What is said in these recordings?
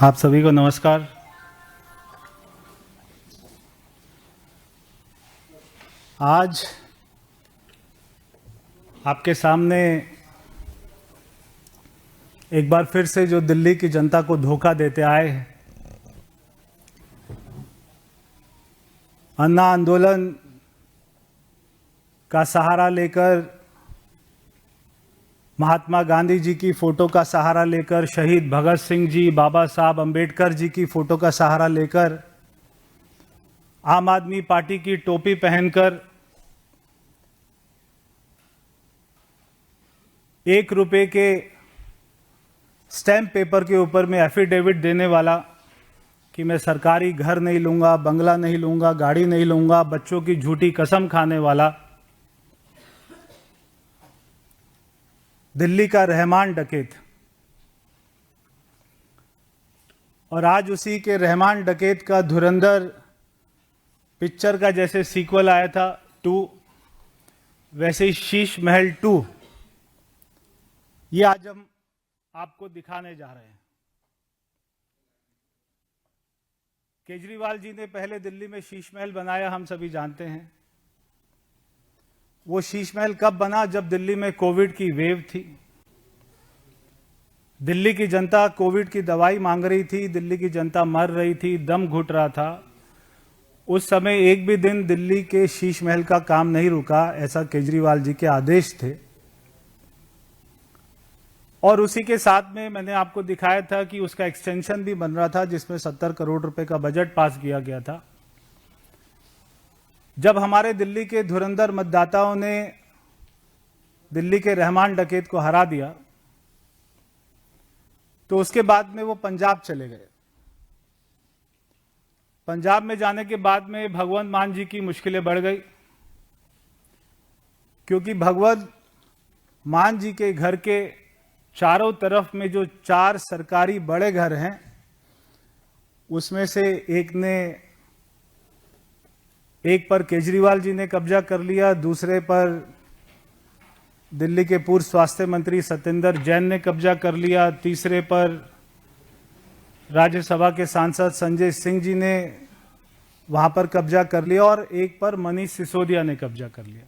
आप सभी को नमस्कार। आज आपके सामने एक बार फिर से जो दिल्ली की जनता को धोखा देते आए हैं, अन्ना आंदोलन का सहारा लेकर, महात्मा गांधी जी की फोटो का सहारा लेकर, शहीद भगत सिंह जी, बाबा साहब अंबेडकर जी की फोटो का सहारा लेकर, आम आदमी पार्टी की टोपी पहनकर 1 रुपए के स्टैम्प पेपर के ऊपर में एफिडेविट देने वाला कि मैं सरकारी घर नहीं लूंगा, बंगला नहीं लूंगा, गाड़ी नहीं लूंगा, बच्चों की झूठी कसम खाने वाला दिल्ली का रहमान डकैत, और आज उसी के रहमान डकैत का धुरंधर पिक्चर का जैसे सीक्वल आया था 2, वैसे ही शीश महल 2 ये आज हम आपको दिखाने जा रहे हैं। केजरीवाल जी ने पहले दिल्ली में शीश महल बनाया, हम सभी जानते हैं। वो शीश महल कब बना? जब दिल्ली में कोविड की वेव थी। दिल्ली की जनता कोविड की दवाई मांग रही थी, दिल्ली की जनता मर रही थी, दम घुट रहा था। उस समय एक भी दिन दिल्ली के शीश महल का काम नहीं रुका, ऐसा केजरीवाल जी के आदेश थे। और उसी के साथ में मैंने आपको दिखाया था कि उसका एक्सटेंशन भी बन रहा था, जिसमें 70 करोड़ रुपए का बजट पास किया गया था। जब हमारे दिल्ली के धुरंधर मतदाताओं ने दिल्ली के रहमान डकैत को हरा दिया, तो उसके बाद में वो पंजाब चले गए। पंजाब में जाने के बाद में भगवंत मान जी की मुश्किलें बढ़ गई, क्योंकि भगवंत मान जी के घर के चारों तरफ में जो 4 सरकारी बड़े घर हैं, उसमें से एक पर केजरीवाल जी ने कब्जा कर लिया, दूसरे पर दिल्ली के पूर्व स्वास्थ्य मंत्री सत्येंद्र जैन ने कब्जा कर लिया, तीसरे पर राज्यसभा के सांसद संजय सिंह जी ने वहां पर कब्जा कर लिया, और एक पर मनीष सिसोदिया ने कब्जा कर लिया।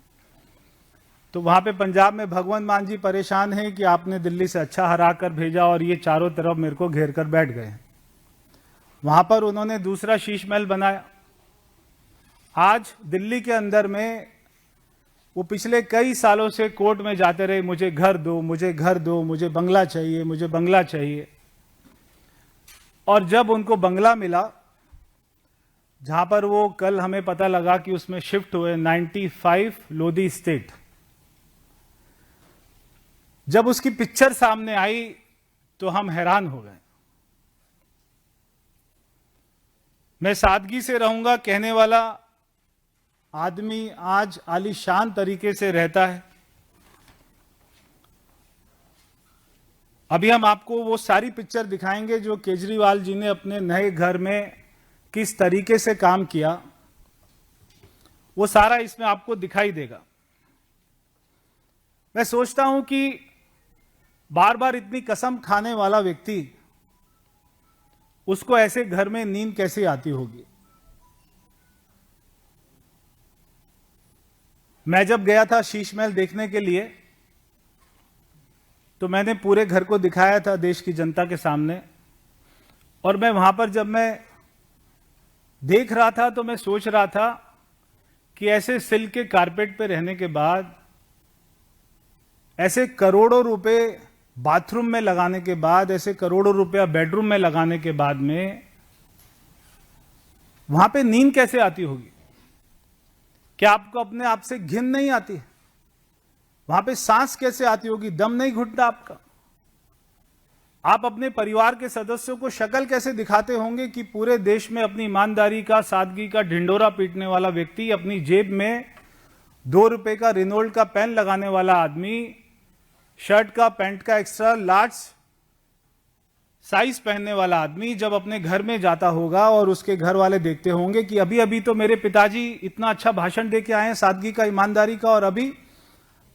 तो वहां पे पंजाब में भगवंत मान जी परेशान हैं कि आपने दिल्ली से अच्छा हरा कर भेजा और ये चारों तरफ मेरे को घेर कर बैठ गए। वहां पर उन्होंने दूसरा शीश महल बनाया। आज दिल्ली के अंदर में वो पिछले कई सालों से कोर्ट में जाते रहे, मुझे घर दो, मुझे घर दो, मुझे बंगला चाहिए, मुझे बंगला चाहिए। और जब उनको बंगला मिला, जहां पर वो कल हमें पता लगा कि उसमें शिफ्ट हुए 95 लोधी स्टेट, जब उसकी पिक्चर सामने आई तो हम हैरान हो गए। मैं सादगी से रहूंगा कहने वाला आदमी आज आलीशान तरीके से रहता है। अभी हम आपको वो सारी पिक्चर दिखाएंगे जो केजरीवाल जी ने अपने नए घर में किस तरीके से काम किया, वो सारा इसमें आपको दिखाई देगा। मैं सोचता हूं कि बार बार इतनी कसम खाने वाला व्यक्ति, उसको ऐसे घर में नींद कैसे आती होगी। मैं जब गया था शीश महल देखने के लिए, तो मैंने पूरे घर को दिखाया था देश की जनता के सामने। और मैं वहां पर जब मैं देख रहा था तो मैं सोच रहा था कि ऐसे सिल्क के कारपेट पे रहने के बाद, ऐसे करोड़ों रुपए बाथरूम में लगाने के बाद, ऐसे करोड़ों रुपया बेडरूम में लगाने के बाद में वहां पे नींद कैसे आती होगी? क्या आपको अपने आप से घिन नहीं आती? वहां पे सांस कैसे आती होगी? दम नहीं घुटता आपका? आप अपने परिवार के सदस्यों को शक्ल कैसे दिखाते होंगे कि पूरे देश में अपनी ईमानदारी का, सादगी का ढिंडोरा पीटने वाला व्यक्ति, अपनी जेब में 2 रुपए का रिनोल्ड का पेन लगाने वाला आदमी, शर्ट का, पैंट का एक्स्ट्रा लार्ज साइज पहनने वाला आदमी जब अपने घर में जाता होगा और उसके घर वाले देखते होंगे कि अभी अभी तो मेरे पिताजी इतना अच्छा भाषण दे के आए हैं सादगी का, ईमानदारी का, और अभी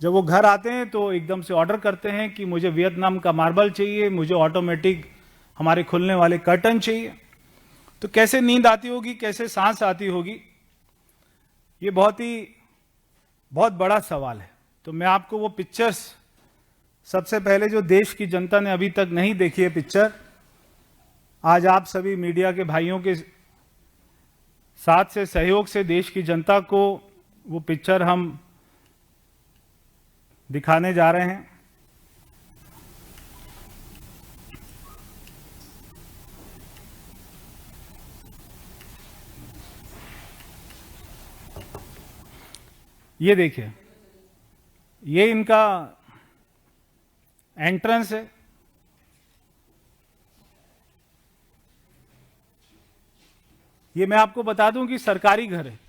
जब वो घर आते हैं तो एकदम से ऑर्डर करते हैं कि मुझे वियतनाम का मार्बल चाहिए, मुझे ऑटोमेटिक हमारे खुलने वाले कर्टन चाहिए। तो कैसे नींद आती होगी, कैसे सांस आती होगी, ये बहुत बड़ा सवाल है। तो मैं आपको वो पिक्चर्स, सबसे पहले जो देश की जनता ने अभी तक नहीं देखी है पिक्चर, आज आप सभी मीडिया के भाइयों के साथ से सहयोग से देश की जनता को वो पिक्चर हम दिखाने जा रहे हैं। ये देखिए, ये इनका एंट्रेंस है। ये मैं आपको बता दूं कि सरकारी घर है,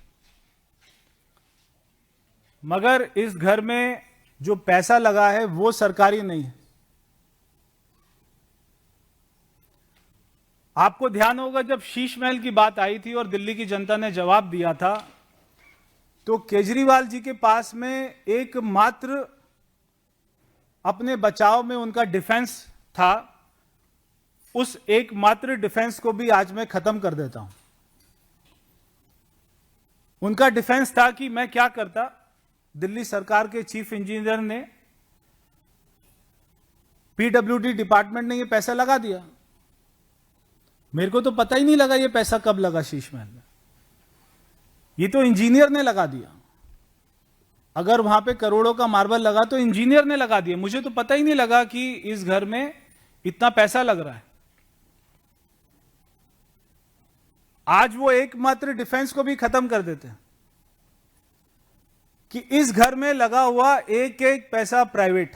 मगर इस घर में जो पैसा लगा है वो सरकारी नहीं है। आपको ध्यान होगा जब शीश महल की बात आई थी और दिल्ली की जनता ने जवाब दिया था, तो केजरीवाल जी के पास में एकमात्र अपने बचाव में उनका डिफेंस था। उस एकमात्र डिफेंस को भी आज मैं खत्म कर देता हूं। उनका डिफेंस था कि मैं क्या करता, दिल्ली सरकार के चीफ इंजीनियर ने, पीडब्ल्यूडी डिपार्टमेंट ने ये पैसा लगा दिया। मेरे को तो पता ही नहीं लगा ये पैसा कब लगा शीश महल में। ये तो इंजीनियर ने लगा दिया। अगर वहां पे करोड़ों का मार्बल लगा तो इंजीनियर ने लगा दिया। मुझे तो पता ही नहीं लगा कि इस घर में इतना पैसा लग रहा है। आज वो एकमात्र डिफेंस को भी खत्म कर देते हैं कि इस घर में लगा हुआ एक एक पैसा प्राइवेट,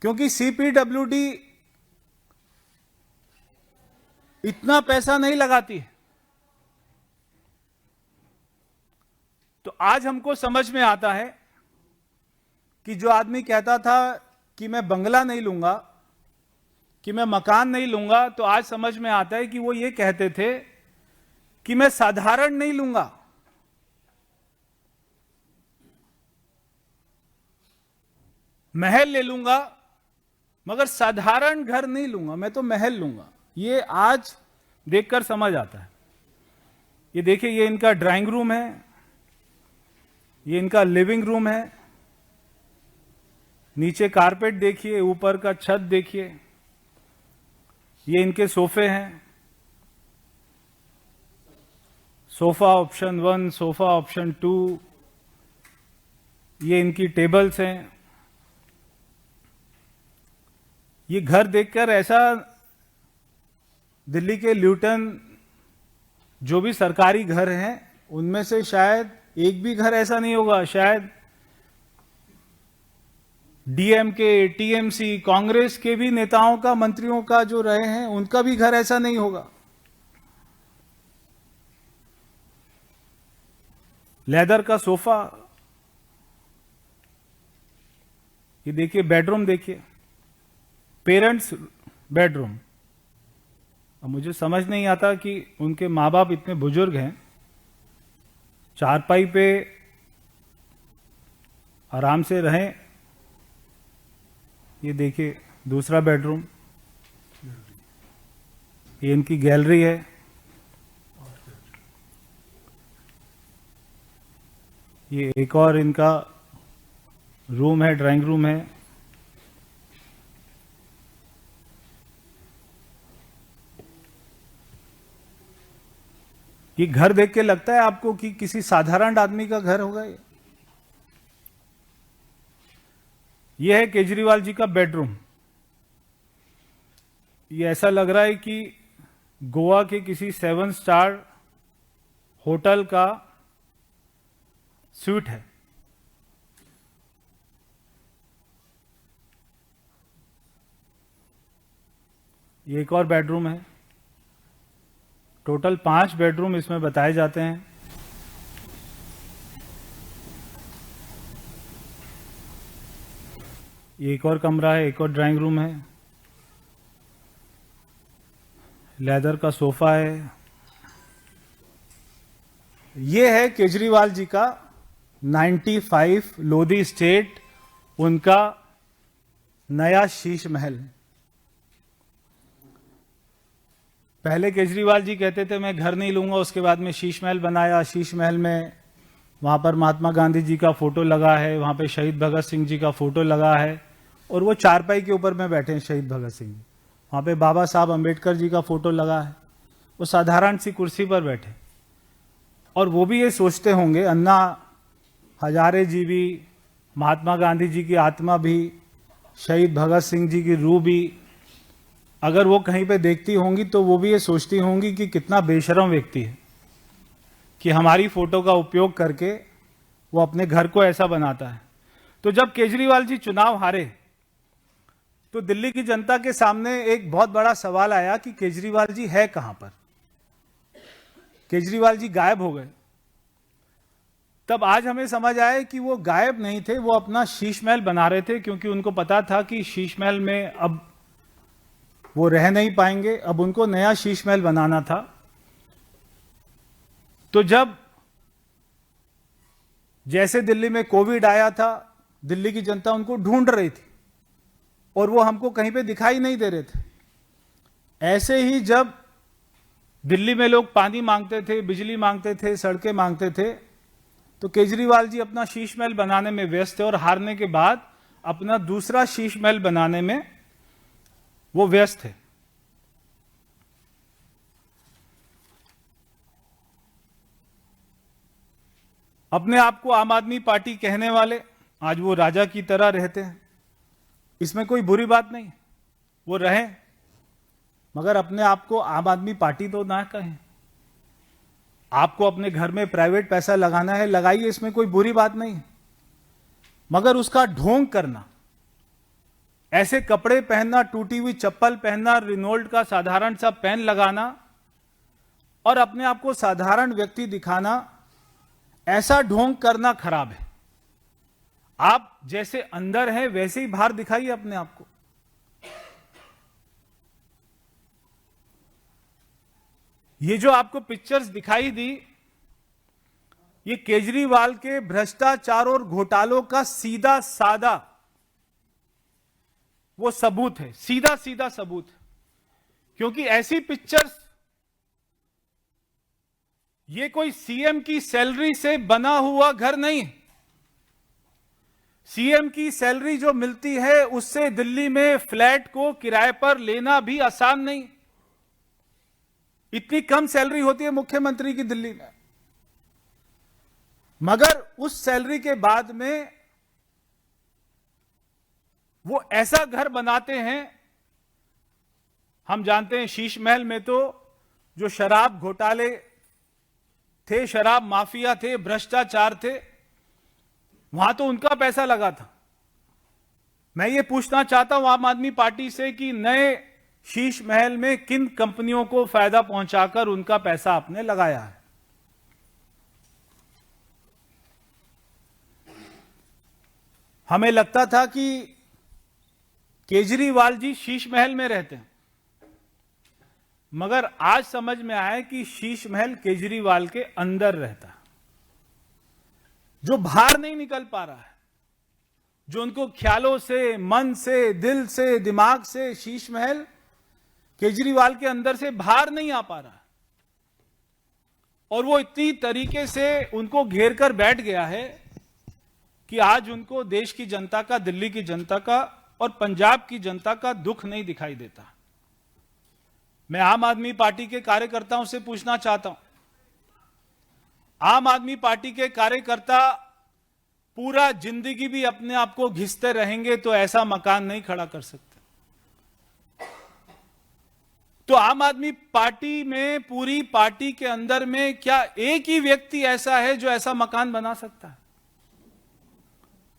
क्योंकि सीपीडब्ल्यूडी इतना पैसा नहीं लगाती है। तो आज हमको समझ में आता है कि जो आदमी कहता था कि मैं बंगला नहीं लूंगा, कि मैं मकान नहीं लूंगा, तो आज समझ में आता है कि वो ये कहते थे कि मैं साधारण नहीं लूंगा, महल ले लूंगा, मगर साधारण घर नहीं लूंगा, मैं तो महल लूंगा। ये आज देखकर समझ आता है। ये देखिए, ये इनका ड्राइंग रूम है, ये इनका लिविंग रूम है। नीचे कारपेट देखिए, ऊपर का छत देखिए। ये इनके सोफे हैं, सोफा ऑप्शन 1, सोफा ऑप्शन 2। ये इनकी टेबल्स हैं। ये घर देखकर ऐसा, दिल्ली के ल्यूटन जो भी सरकारी घर हैं उनमें से शायद एक भी घर ऐसा नहीं होगा, शायद डीएमके, टीएमसी, कांग्रेस के भी नेताओं का, मंत्रियों का जो रहे हैं उनका भी घर ऐसा नहीं होगा। लेदर का सोफा। ये देखिए, बेडरूम देखिए, पेरेंट्स बेडरूम। अब मुझे समझ नहीं आता कि उनके माँ बाप इतने बुजुर्ग हैं, चारपाई पे आराम से रहें। ये देखिए दूसरा बेडरूम, ये इनकी गैलरी है। ये एक और इनका रूम है, ड्राइंग रूम है। ये घर देख के लगता है आपको कि किसी साधारण आदमी का घर होगा ये? ये है केजरीवाल जी का बेडरूम। ये ऐसा लग रहा है कि गोवा के किसी 7 स्टार होटल का स्वीट है। ये एक और बेडरूम है। टोटल 5 बेडरूम इसमें बताए जाते हैं। ये एक और कमरा है, एक और ड्राइंग रूम है। लेदर का सोफा है। ये है केजरीवाल जी का 95 लोधी स्टेट, उनका नया शीश महल। पहले केजरीवाल जी कहते थे मैं घर नहीं लूंगा, उसके बाद में शीश महल बनाया। शीश महल में वहां पर महात्मा गांधी जी का फोटो लगा है, वहां पे शहीद भगत सिंह जी का फोटो लगा है और वो चारपाई के ऊपर में बैठे हैं शहीद भगत सिंह जी। वहां पे बाबा साहब अंबेडकर जी का फोटो लगा है, वो साधारण सी कुर्सी पर बैठे और वो भी ये सोचते होंगे अन्ना हजारे जी भी, महात्मा गांधी जी की आत्मा भी, शहीद भगत सिंह जी की रूह भी अगर वो कहीं पे देखती होंगी तो वो भी ये सोचती होंगी कि कितना बेशरम व्यक्ति है कि हमारी फोटो का उपयोग करके वो अपने घर को ऐसा बनाता है। तो जब केजरीवाल जी चुनाव हारे तो दिल्ली की जनता के सामने एक बहुत बड़ा सवाल आया कि केजरीवाल जी है कहां पर। केजरीवाल जी गायब हो गए। तब आज हमें समझ आया कि वो गायब नहीं थे, वो अपना शीश महल बना रहे थे, क्योंकि उनको पता था कि शीश महल में अब वो रह नहीं पाएंगे, अब उनको नया शीश महल बनाना था। तो जब जैसे दिल्ली में कोविड आया था, दिल्ली की जनता उनको ढूंढ रही थी और वो हमको कहीं पे दिखाई नहीं दे रहे थे। ऐसे ही जब दिल्ली में लोग पानी मांगते थे, बिजली मांगते थे, सड़कें मांगते थे, तो केजरीवाल जी अपना शीश महल बनाने में व्यस्त थे और हारने के बाद अपना दूसरा शीश महल बनाने में वो व्यस्त थे। अपने आप को आम आदमी पार्टी कहने वाले आज वो राजा की तरह रहते हैं, इसमें कोई बुरी बात नहीं, वो रहें, मगर अपने आप को आम आदमी पार्टी तो ना कहें। आपको अपने घर में प्राइवेट पैसा लगाना है, लगाइए, इसमें कोई बुरी बात नहीं, मगर उसका ढोंग करना, ऐसे कपड़े पहनना, टूटी हुई चप्पल पहनना, रिनोल्ड का साधारण सा पेन लगाना और अपने आप को साधारण व्यक्ति दिखाना, ऐसा ढोंग करना खराब है। आप जैसे अंदर हैं वैसे ही बाहर दिखाइए अपने आप को। ये जो आपको पिक्चर्स दिखाई दी, ये केजरीवाल के भ्रष्टाचार और घोटालों का सीधा साधा वो सबूत है, सीधा सीधा सबूत है। क्योंकि ऐसी पिक्चर्स, ये कोई सीएम की सैलरी से बना हुआ घर नहीं। सीएम की सैलरी जो मिलती है उससे दिल्ली में फ्लैट को किराए पर लेना भी आसान नहीं। इतनी कम सैलरी होती है मुख्यमंत्री की दिल्ली में, मगर उस सैलरी के बाद में वो ऐसा घर बनाते हैं। हम जानते हैं शीश महल में तो जो शराब घोटाले थे, शराब माफिया थे, भ्रष्टाचार थे, वहां तो उनका पैसा लगा था। मैं ये पूछना चाहता हूं आम आदमी पार्टी से कि नए शीश महल में किन कंपनियों को फायदा पहुंचाकर उनका पैसा आपने लगाया है। हमें लगता था कि केजरीवाल जी शीश महल में रहते हैं, मगर आज समझ में आया कि शीश महल केजरीवाल के अंदर रहता है। जो बाहर नहीं निकल पा रहा है, जो उनको ख्यालों से, मन से, दिल से, दिमाग से शीश महल केजरीवाल के अंदर से बाहर नहीं आ पा रहा है और वो इतनी तरीके से उनको घेर कर बैठ गया है कि आज उनको देश की जनता का, दिल्ली की जनता का और पंजाब की जनता का दुख नहीं दिखाई देता। मैं आम आदमी पार्टी के कार्यकर्ताओं से पूछना चाहता हूं, आम आदमी पार्टी के कार्यकर्ता पूरा जिंदगी भी अपने आप को घिसते रहेंगे तो ऐसा मकान नहीं खड़ा कर सकते। तो आम आदमी पार्टी में, पूरी पार्टी के अंदर में क्या एक ही व्यक्ति ऐसा है जो ऐसा मकान बना सकता है?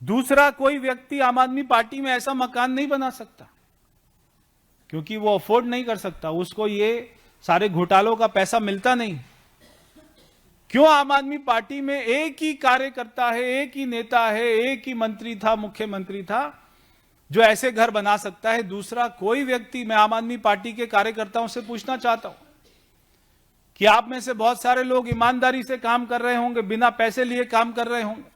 दूसरा कोई व्यक्ति आम आदमी पार्टी में ऐसा मकान नहीं बना सकता, क्योंकि वो अफोर्ड नहीं कर सकता, उसको ये सारे घोटालों का पैसा मिलता नहीं। क्यों आम आदमी पार्टी में एक ही कार्यकर्ता है, एक ही नेता है, एक ही मंत्री था, मुख्यमंत्री था, जो ऐसे घर बना सकता है? दूसरा कोई व्यक्ति, मैं आम आदमी पार्टी के कार्यकर्ताओं से पूछना चाहता हूं कि आप में से बहुत सारे लोग ईमानदारी से काम कर रहे होंगे, बिना पैसे लिए काम कर रहे होंगे,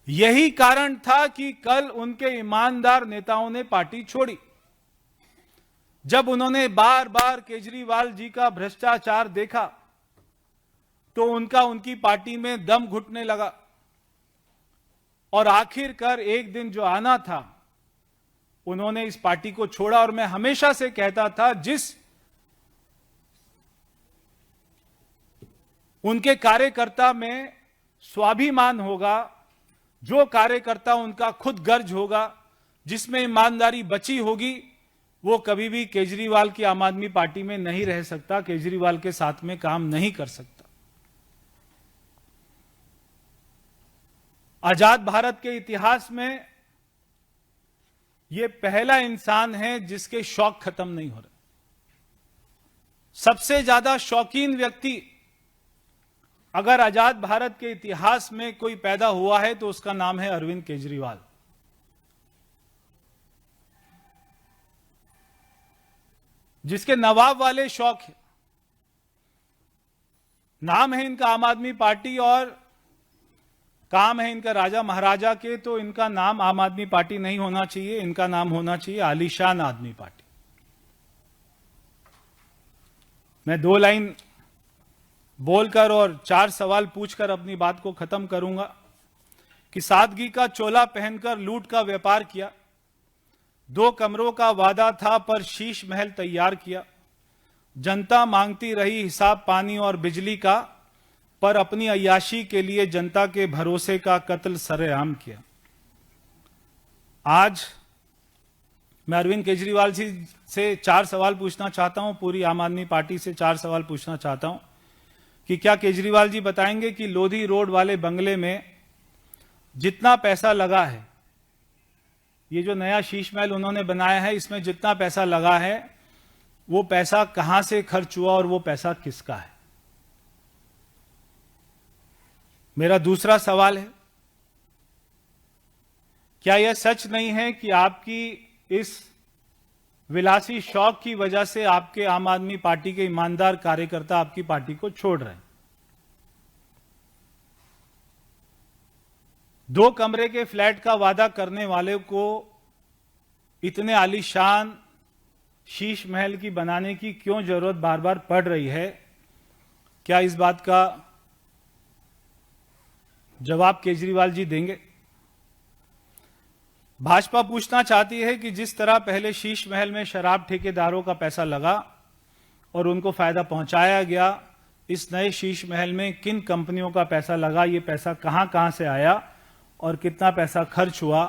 यही कारण था कि कल उनके ईमानदार नेताओं ने पार्टी छोड़ी। जब उन्होंने बार बार केजरीवाल जी का भ्रष्टाचार देखा तो उनकी पार्टी में दम घुटने लगा और आखिरकार एक दिन जो आना था उन्होंने इस पार्टी को छोड़ा। और मैं हमेशा से कहता था, जिस उनके कार्यकर्ता में स्वाभिमान होगा, जो कार्यकर्ता उनका खुद गर्ज होगा, जिसमें ईमानदारी बची होगी, वो कभी भी केजरीवाल की आम आदमी पार्टी में नहीं रह सकता, केजरीवाल के साथ में काम नहीं कर सकता। आजाद भारत के इतिहास में ये पहला इंसान है जिसके शौक खत्म नहीं हो रहे। सबसे ज्यादा शौकीन व्यक्ति अगर आजाद भारत के इतिहास में कोई पैदा हुआ है तो उसका नाम है अरविंद केजरीवाल। जिसके नवाब वाले शौक है। नाम है इनका आम आदमी पार्टी और काम है इनका राजा महाराजा के, तो इनका नाम आम आदमी पार्टी नहीं होना चाहिए, इनका नाम होना चाहिए आलीशान आदमी पार्टी। मैं 2 लाइन बोलकर और 4 सवाल पूछकर अपनी बात को खत्म करूंगा कि सादगी का चोला पहनकर लूट का व्यापार किया, 2 कमरों का वादा था पर शीश महल तैयार किया, जनता मांगती रही हिसाब पानी और बिजली का, पर अपनी अय्याशी के लिए जनता के भरोसे का कत्ल सरेआम किया। आज मैं अरविंद केजरीवाल जी से 4 सवाल पूछना चाहता हूं, पूरी आम आदमी पार्टी से 4 सवाल पूछना चाहता हूं कि क्या केजरीवाल जी बताएंगे कि लोधी रोड वाले बंगले में जितना पैसा लगा है, ये जो नया शीश महल उन्होंने बनाया है, इसमें जितना पैसा लगा है वो पैसा कहां से खर्च हुआ और वो पैसा किसका है? मेरा दूसरा सवाल है, क्या यह सच नहीं है कि आपकी इस विलासी शौक की वजह से आपके आम आदमी पार्टी के ईमानदार कार्यकर्ता आपकी पार्टी को छोड़ रहे हैं? 2 कमरे के फ्लैट का वादा करने वाले को इतने आलीशान शीश महल की बनाने की क्यों जरूरत बार बार पड़ रही है? क्या इस बात का जवाब केजरीवाल जी देंगे? भाजपा पूछना चाहती है कि जिस तरह पहले शीश महल में शराब ठेकेदारों का पैसा लगा और उनको फायदा पहुंचाया गया, इस नए शीश महल में किन कंपनियों का पैसा लगा, ये पैसा कहां से आया और कितना पैसा खर्च हुआ,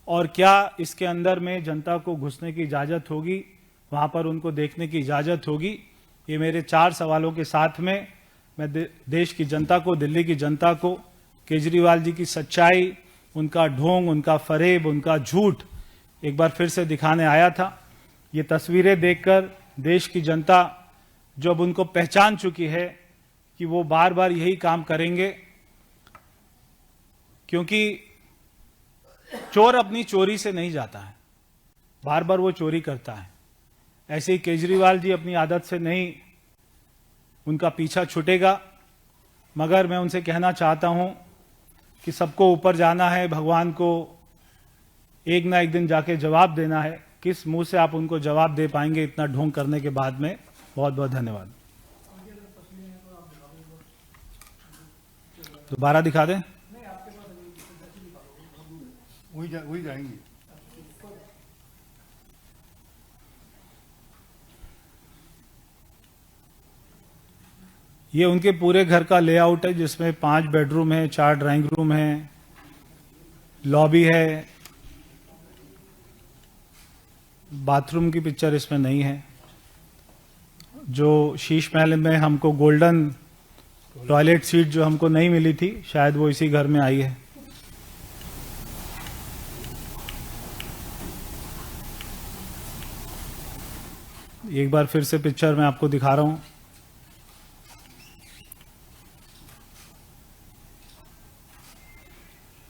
और क्या इसके अंदर में जनता को घुसने की इजाजत होगी, वहां पर उनको देखने की इजाजत होगी? ये मेरे 4 सवालों के साथ में मैं देश की जनता को, दिल्ली की जनता को केजरीवाल जी की सच्चाई, उनका ढोंग, उनका फरेब, उनका झूठ एक बार फिर से दिखाने आया था। ये तस्वीरें देखकर देश की जनता जो अब उनको पहचान चुकी है कि वो बार बार यही काम करेंगे, क्योंकि चोर अपनी चोरी से नहीं जाता है, बार बार वो चोरी करता है। ऐसे ही केजरीवाल जी अपनी आदत से नहीं, उनका पीछा छूटेगा। मगर मैं उनसे कहना चाहता हूं कि सबको ऊपर जाना है, भगवान को एक ना एक दिन जाके जवाब देना है। किस मुंह से आप उनको जवाब दे पाएंगे इतना ढोंग करने के बाद में? बहुत बहुत धन्यवाद। दोबारा दिखा दें। वही जाएंगे। ये उनके पूरे घर का लेआउट है, जिसमें 5 बेडरूम है, 4 ड्राइंग रूम है, लॉबी है। बाथरूम की पिक्चर इसमें नहीं है। जो शीश महल में हमको गोल्डन टॉयलेट सीट जो हमको नहीं मिली थी, शायद वो इसी घर में आई है। एक बार फिर से पिक्चर मैं आपको दिखा रहा हूं।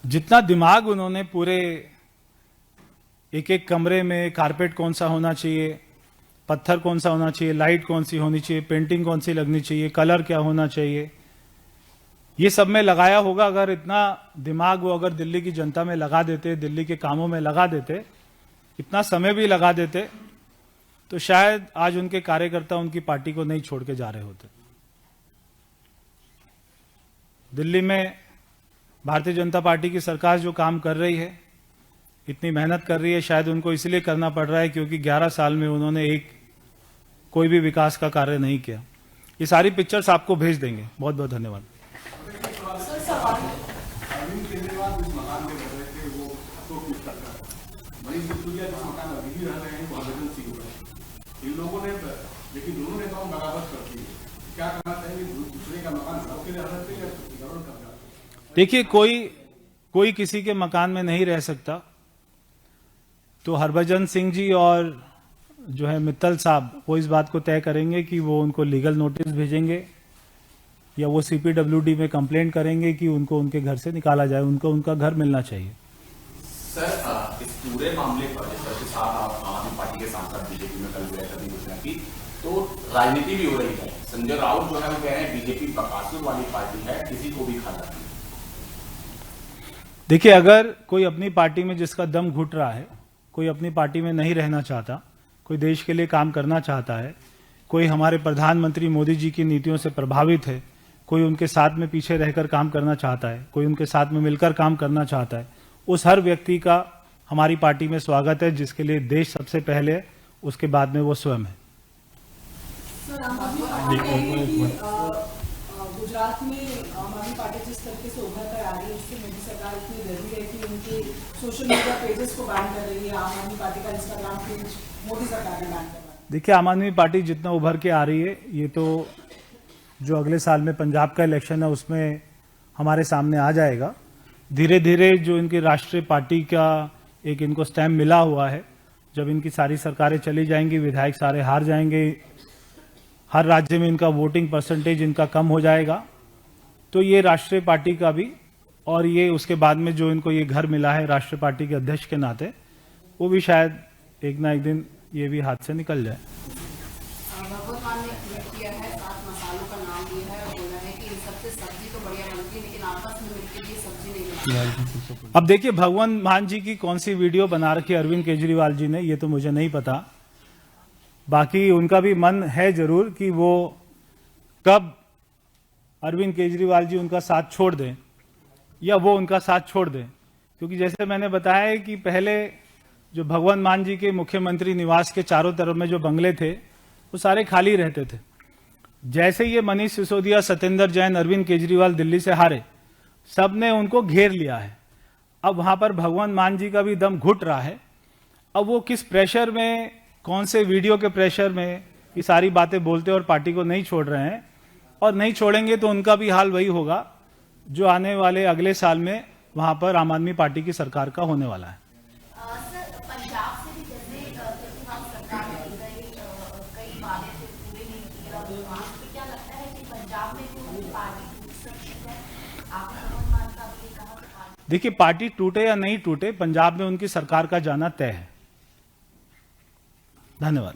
जितना दिमाग उन्होंने पूरे एक एक कमरे में, कारपेट कौन सा होना चाहिए, पत्थर कौन सा होना चाहिए, लाइट कौन सी होनी चाहिए, पेंटिंग कौन सी लगनी चाहिए, कलर क्या होना चाहिए, ये सब में लगाया होगा। अगर इतना दिमाग वो अगर दिल्ली की जनता में लगा देते, दिल्ली के कामों में लगा देते, इतना समय भी लगा देते, तो शायद आज उनके कार्यकर्ता उनकी पार्टी को नहीं छोड़ के जा रहे होते। दिल्ली में भारतीय जनता पार्टी की सरकार जो काम कर रही है, इतनी मेहनत कर रही है, शायद उनको इसलिए करना पड़ रहा है क्योंकि 11 साल में उन्होंने कोई भी विकास का कार्य नहीं किया। ये सारी पिक्चर्स आपको भेज देंगे। बहुत बहुत धन्यवाद। अरविंद केजरीवाल जिस मकान में रह रहे थे वो अशोक मिश्रा का, मनीष सिसोदिया जिस मकान में अभी रह रहे हैं वो हरभजन सिंह का। इन लोगों ने लेकिन दोनों नेताओं में बगावत कर दी है। क्या करना चाहिए? दूसरे का मकान घर के लिए रह सकते या गवर्नमेंट कर? देखिए, कोई किसी के मकान में नहीं रह सकता। तो हरभजन सिंह जी और जो है मित्तल साहब वो इस बात को तय करेंगे कि वो उनको लीगल नोटिस भेजेंगे या वो सीपीडब्ल्यूडी में कंप्लेंट करेंगे कि उनको उनके घर से निकाला जाए। उनको उनका घर मिलना चाहिए। सर, इस पूरे मामले पर जिस तरह से साथ आप आम आदमी पार्टी के सांसद बीजेपी में कल गए कभी घोषणा की, तो राजनीति भी हो रही है। संजय राउत जो है वो कह रहे हैं बीजेपी बकासुर वाली पार्टी है, किसी को भी खा जाती है। देखिए, अगर कोई अपनी पार्टी में जिसका दम घुट रहा है, कोई अपनी पार्टी में नहीं रहना चाहता, कोई देश के लिए काम करना चाहता है, कोई हमारे प्रधानमंत्री मोदी जी की नीतियों से प्रभावित है, कोई उनके साथ में पीछे रहकर काम करना चाहता है, कोई उनके साथ में मिलकर काम करना चाहता है, उस हर व्यक्ति का हमारी पार्टी में स्वागत है, जिसके लिए देश सबसे पहले है, उसके बाद में वो स्वयं है। गुजरात में आम आदमी पार्टी जिस तरीके से उभर कर आ रही है, उससे मोदी सरकार इतनी डरी है कि उनके सोशल मीडिया पेजेस को बैन कर रही है। आम आदमी पार्टी का इंस्टाग्राम पेज मोदी सरकार ने बैन कर रहा है। देखिए, आम आदमी पार्टी जितना उभर के आ रही है, ये तो जो अगले साल में पंजाब का इलेक्शन है उसमें हमारे सामने आ जाएगा। धीरे धीरे जो इनकी राष्ट्रीय पार्टी का एक इनको स्टैम्प मिला हुआ है, जब इनकी सारी सरकारें चली जाएंगी, विधायक सारे हार जाएंगे, हर राज्य में इनका वोटिंग परसेंटेज इनका कम हो जाएगा, तो ये राष्ट्रीय पार्टी का भी और ये उसके बाद में जो इनको ये घर मिला है राष्ट्रीय पार्टी के अध्यक्ष के नाते, वो भी शायद एक ना एक दिन ये भी हाथ से निकल जाए। भगवत मान ने ट्वीट किया है, 7 मसालों का नाम दिया है और बोला है कि इन सबसे सब्जी तो बढ़िया बनती है लेकिन आपस में मिलकर ये सब्जी नहीं बनती। अब देखिए, भगवंत मान जी की कौन सी वीडियो बना रखी है अरविंद केजरीवाल जी ने, ये तो मुझे नहीं पता। बाकी उनका भी मन है जरूर कि वो कब अरविंद केजरीवाल जी उनका साथ छोड़ दें या वो उनका साथ छोड़ दें, क्योंकि जैसे मैंने बताया है कि पहले जो भगवंत मान जी के मुख्यमंत्री निवास के चारों तरफ में जो बंगले थे वो सारे खाली रहते थे। जैसे ये मनीष सिसोदिया, सत्येंद्र जैन, अरविंद केजरीवाल दिल्ली से हारे, सबने उनको घेर लिया है। अब वहां पर भगवंत मान जी का भी दम घुट रहा है। अब वो किस प्रेशर में, कौन से वीडियो के प्रेशर में ये सारी बातें बोलते और पार्टी को नहीं छोड़ रहे हैं, और नहीं छोड़ेंगे तो उनका भी हाल वही होगा जो आने वाले अगले साल में वहां पर आम आदमी पार्टी की सरकार का होने वाला है। सर, पंजाब से भी जैसे केजरीवाल सरकार में कई वादे थे पूरे नहीं किए, और वहाँ पे क्या लगता है कि पंजाब में जो पार्टी टूट सकती है? आपने भगवंत मान साहब ने कहा कि पार्टी, देखिए, पार्टी टूटे या नहीं टूटे, पंजाब में उनकी सरकार का जाना तय है। धन्यवाद।